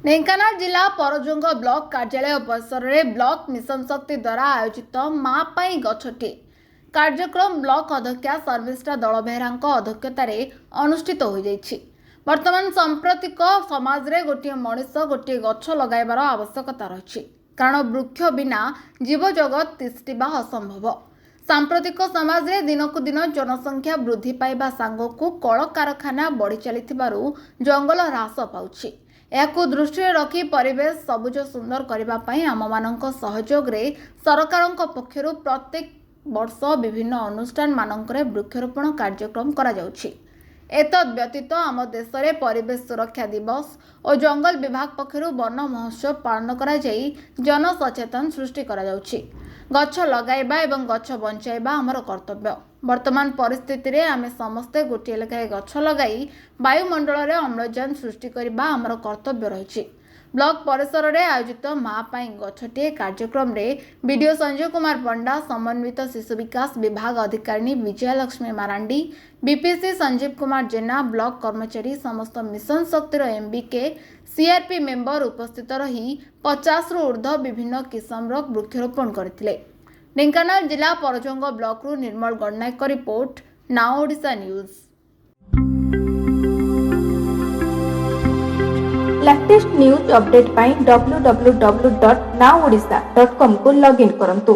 ढेंकानाल जिला परजंग ब्लॉक कार्यालय परिसर में ब्लॉक मिशन शक्ति द्वारा आयोजित माँ पाई गछटी कार्यक्रम ब्लॉक अध्यक्षा सर्विष्ठा दल बेहरा अध्यक्षतार अनुष्ठित हो जाइछि। वर्तमान सांप्रतिक समाज रे गोटे मनीष गोटे गछ लगाइबार आवश्यकता रही, कारण वृक्ष बिना जीव जगत तिष्ठिबा असंभव। सांप्रतिक समाज रे दिनकु दिन जनसंख्या वृद्धि पाइबा सांगकु कल कारखाना बढ़ी चलिथिबारु जंगल ह्रास पाउछि। एहाकु दृष्टि रखी परिवेश सबुज सुंदर करबा पई आममानंक सहयोग रे सरकारंक पक्षरु प्रत्येक वर्ष विभिन्न अनुष्ठान मानंकरे वृक्षरोपण कार्यक्रम करा जाउछि। एतद व्यतीत आम देश में परिवेश सुरक्षा दिवस और जंगल विभाग पक्षरु वन महोत्सव पालन करा जाई जन सचेतन सृष्टि करा जाउछि। गछ लगाइबा एवं गछ बंचाइबा आमर कर्तव्य। वर्तमान परिस्थिति रे आमे समस्ते गोटे लेखाएं गछ लगाई वायुमंडल रे अम्लजान सृष्टि करबा आमर कर्तव्य रही। ब्लॉक परिसर रे आयोजित माँ पाई गछटी कार्यक्रम रे वीडियो संजय कुमार पंडा, समन्वित शिशु विकास विभाग अधिकारी विजयलक्ष्मी मारांडी, बीपीसी संजीव कुमार जेना, ब्लॉक कर्मचारी समस्त मिशन शक्तिर एमबीके सीआरपी मेंबर उपस्थित रही 50 रु ऊर्ध्व विभिन्न किस्मर वृक्षरोपण करथिले। ढेंकानाल जिला परजंग ब्लॉक रु Nirmal Gananayak report, now Odisha news. Latest news update पाई www.nowodisha.com को लॉगिन करंतु।